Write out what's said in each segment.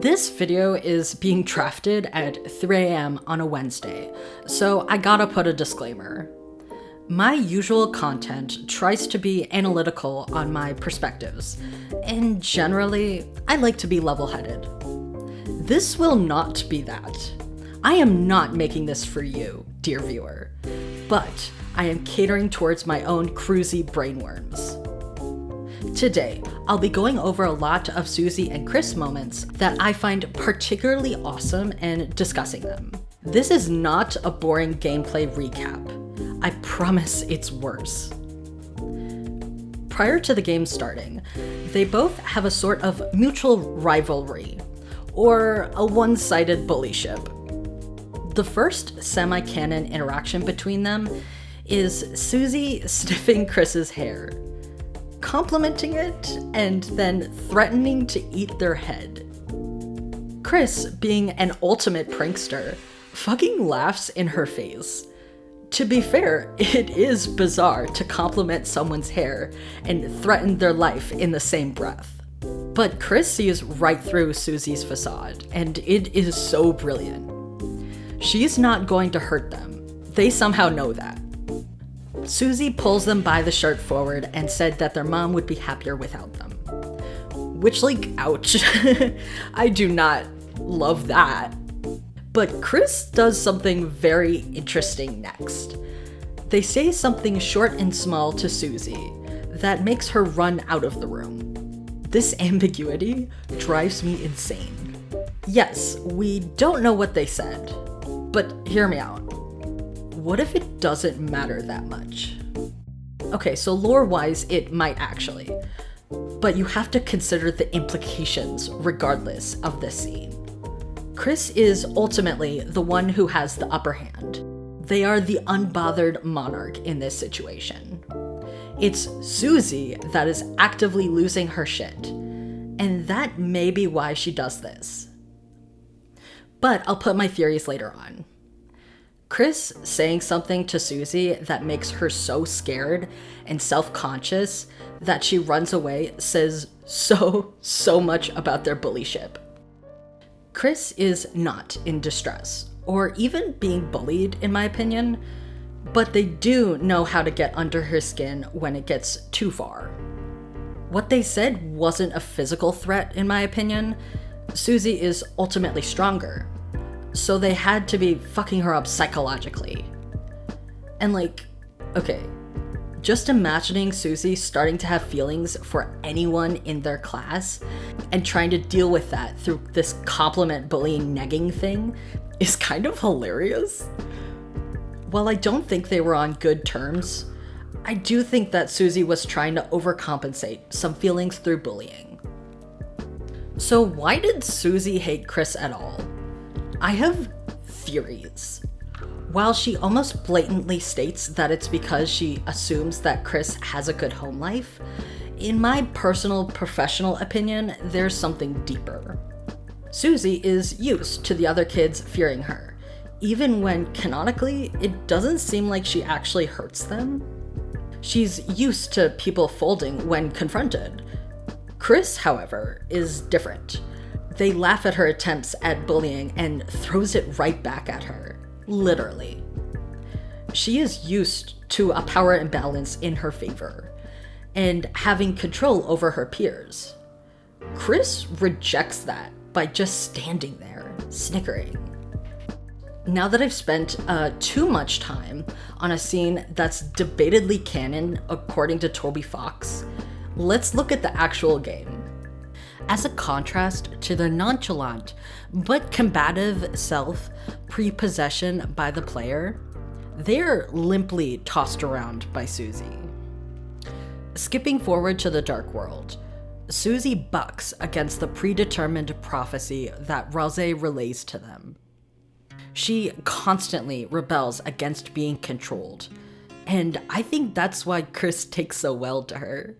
This video is being drafted at 3 a.m. on a Wednesday, so I gotta put a disclaimer. My usual content tries to be analytical on my perspectives, and generally, I like to be level-headed. This will not be that. I am not making this for you, dear viewer, but I am catering towards my own cruisy brainworms. Today, I'll be going over a lot of Susie and Kris moments that I find particularly awesome and discussing them. This is not a boring gameplay recap. I promise it's worse. Prior to the game starting, they both have a sort of mutual rivalry, or a one-sided bullyship. The first semi-canon interaction between them is Susie sniffing Kris's hair, complimenting it, and then threatening to eat their head. Kris, being an ultimate prankster, fucking laughs in her face. To be fair, it is bizarre to compliment someone's hair and threaten their life in the same breath. But Kris sees right through Susie's facade, and it is so brilliant. She's not going to hurt them. They somehow know that. Susie pulls them by the shirt forward and said that their mom would be happier without them. Which, like, ouch. I do not love that. But Kris does something very interesting next. They say something short and small to Susie that makes her run out of the room. This ambiguity drives me insane. Yes, we don't know what they said, but hear me out. What if it doesn't matter that much? Okay, so lore-wise, it might actually, but you have to consider the implications regardless of this scene. Kris is ultimately the one who has the upper hand. They are the unbothered monarch in this situation. It's Susie that is actively losing her shit, and that may be why she does this. But I'll put my theories later on. Kris saying something to Susie that makes her so scared and self-conscious that she runs away says so much about their bullyship. Kris is not in distress, or even being bullied in my opinion, but they do know how to get under her skin when it gets too far. What they said wasn't a physical threat in my opinion. Susie is ultimately stronger, so they had to be fucking her up psychologically. And like, okay, just imagining Susie starting to have feelings for anyone in their class and trying to deal with that through this compliment bullying negging thing is kind of hilarious. While I don't think they were on good terms, I do think that Susie was trying to overcompensate some feelings through bullying. So why did Susie hate Kris at all? I have theories. While she almost blatantly states that it's because she assumes that Kris has a good home life, in my personal professional opinion, there's something deeper. Susie is used to the other kids fearing her, even when canonically it doesn't seem like she actually hurts them. She's used to people folding when confronted. Kris, however, is different. They laugh at her attempts at bullying and throws it right back at her, literally. She is used to a power imbalance in her favor, and having control over her peers. Kris rejects that by just standing there, snickering. Now that I've spent too much time on a scene that's debatedly canon according to Toby Fox, let's look at the actual game. As a contrast to the nonchalant but combative self pre-possession by the player, they're limply tossed around by Susie. Skipping forward to the Dark World, Susie bucks against the predetermined prophecy that Rosé relays to them. She constantly rebels against being controlled, and I think that's why Kris takes so well to her.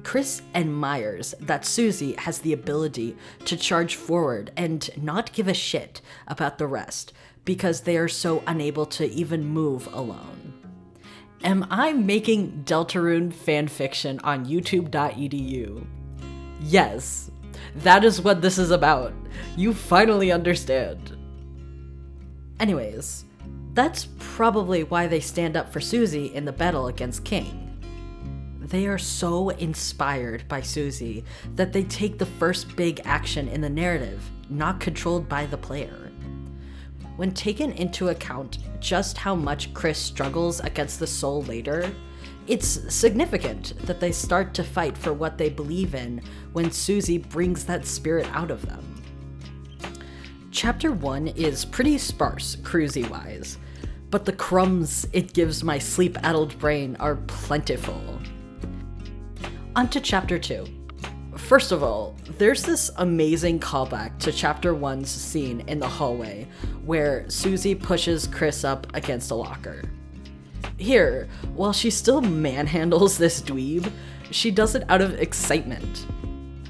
Kris admires that Susie has the ability to charge forward and not give a shit about the rest because they are so unable to even move alone. Am I making Deltarune fanfiction on youtube.edu? Yes. That is what this is about. You finally understand. Anyways, that's probably why they stand up for Susie in the battle against King. They are so inspired by Susie that they take the first big action in the narrative, not controlled by the player. When taken into account just how much Kris struggles against the soul later, it's significant that they start to fight for what they believe in when Susie brings that spirit out of them. Chapter 1 is pretty sparse, cruisy-wise, but the crumbs it gives my sleep-addled brain are plentiful. On to Chapter 2. First of all, there's this amazing callback to Chapter 1's scene in the hallway where Susie pushes Kris up against a locker. Here, while she still manhandles this dweeb, she does it out of excitement.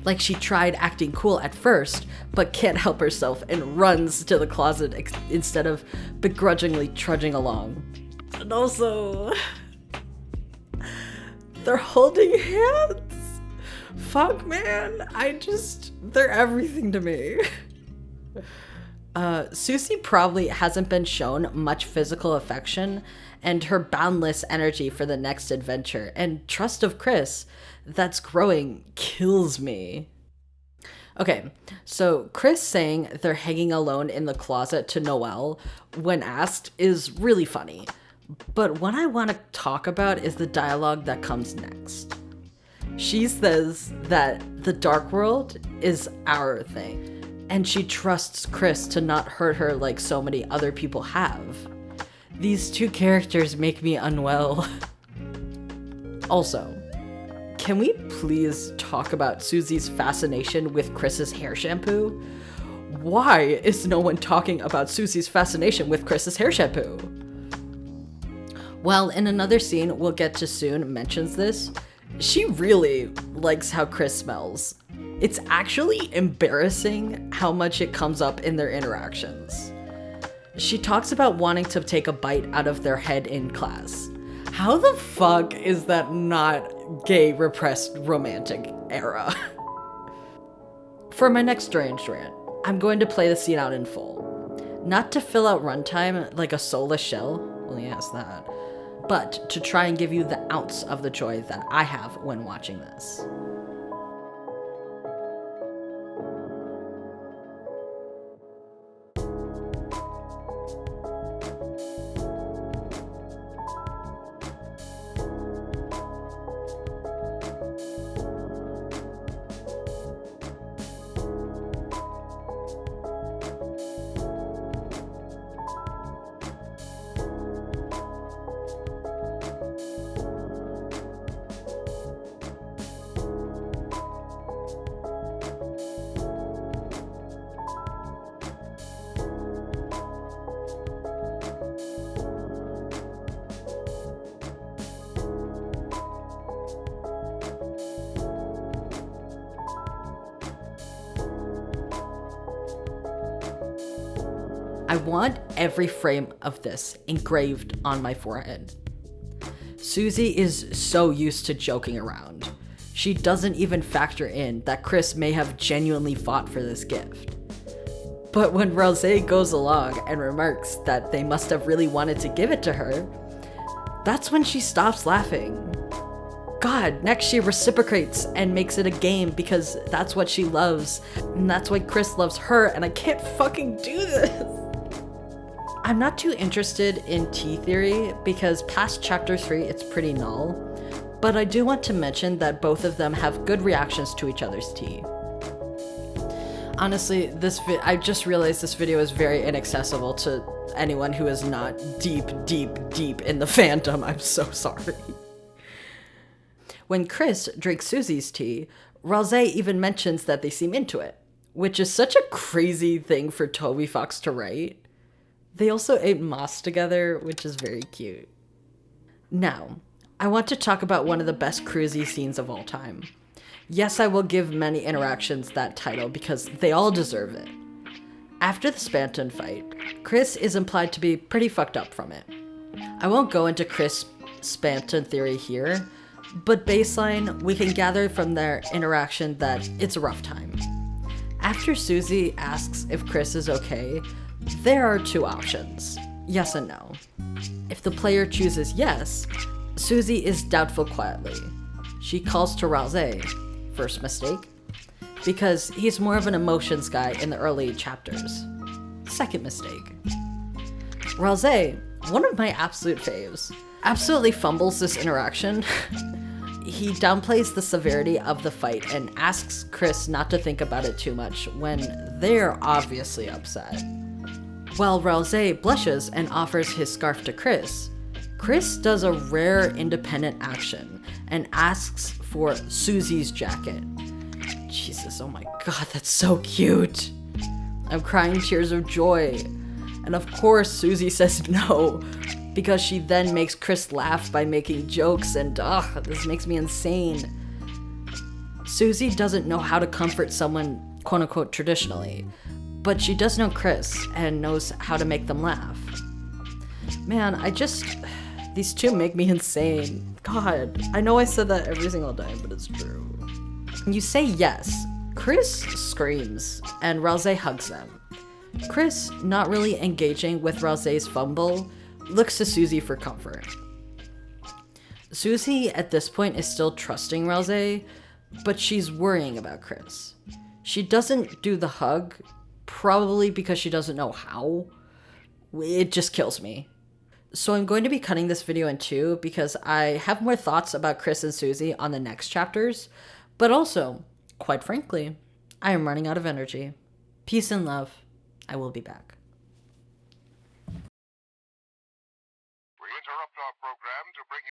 Like she tried acting cool at first, but can't help herself and runs to the closet instead of begrudgingly trudging along. And also, they're holding hands. Fuck, man. They're everything to me. Susie probably hasn't been shown much physical affection, and her boundless energy for the next adventure and trust of Kris that's growing kills me. Okay, so Kris saying they're hanging alone in the closet to Noelle when asked is really funny. But what I want to talk about is the dialogue that comes next. She says that the dark world is our thing, and she trusts Kris to not hurt her like so many other people have. These two characters make me unwell. Also, can we please talk about Susie's fascination with Kris's hair shampoo? Why is no one talking about Susie's fascination with Kris's hair shampoo? Well, in another scene we'll get to soon mentions this, she really likes how Kris smells. It's actually embarrassing how much it comes up in their interactions. She talks about wanting to take a bite out of their head in class. How the fuck is that not gay repressed romantic era? For my next strange rant, I'm going to play the scene out in full. Not to fill out runtime like a soulless shell, well yes that, but to try and give you the ounce of the joy that I have when watching this. I want every frame of this engraved on my forehead. Susie is so used to joking around. She doesn't even factor in that Kris may have genuinely fought for this gift. But when Rosé goes along and remarks that they must have really wanted to give it to her, that's when she stops laughing. God, next she reciprocates and makes it a game because that's what she loves, and that's why Kris loves her, and I can't fucking do this. I'm not too interested in tea theory because past chapter 3 it's pretty null, but I do want to mention that both of them have good reactions to each other's tea. Honestly, I just realized this video is very inaccessible to anyone who is not deep in the fandom. I'm so sorry. When Kris drinks Susie's tea, Rosé even mentions that they seem into it, which is such a crazy thing for Toby Fox to write. They also ate moss together, which is very cute. Now, I want to talk about one of the best cruisy scenes of all time. Yes, I will give many interactions that title because they all deserve it. After the Spanton fight, Kris is implied to be pretty fucked up from it. I won't go into Kris Spanton theory here, but baseline, we can gather from their interaction that it's a rough time. After Susie asks if Kris is okay, there are two options, yes and no. If the player chooses yes, Susie is doubtful quietly. She calls to Rousey, first mistake, because he's more of an emotions guy in the early chapters. Second mistake. Rousey, one of my absolute faves, absolutely fumbles this interaction. He downplays the severity of the fight and asks Kris not to think about it too much when they're obviously upset. While Rousey blushes and offers his scarf to Kris, Kris does a rare independent action and asks for Susie's jacket. Jesus, oh my god, that's so cute. I'm crying tears of joy. And of course Susie says no, because she then makes Kris laugh by making jokes, and this makes me insane. Susie doesn't know how to comfort someone quote-unquote traditionally, but she does know Kris and knows how to make them laugh. Man, these two make me insane. God, I know I said that every single time, but it's true. You say yes. Kris screams, and Rousey hugs them. Kris, not really engaging with Rousey's fumble, looks to Susie for comfort. Susie, at this point, is still trusting Rousey, but she's worrying about Kris. She doesn't do the hug, probably because she doesn't know how. It just kills me. So I'm going to be cutting this video in two because I have more thoughts about Kris and Susie on the next chapters, but also, quite frankly, I am running out of energy. Peace and love. I will be back.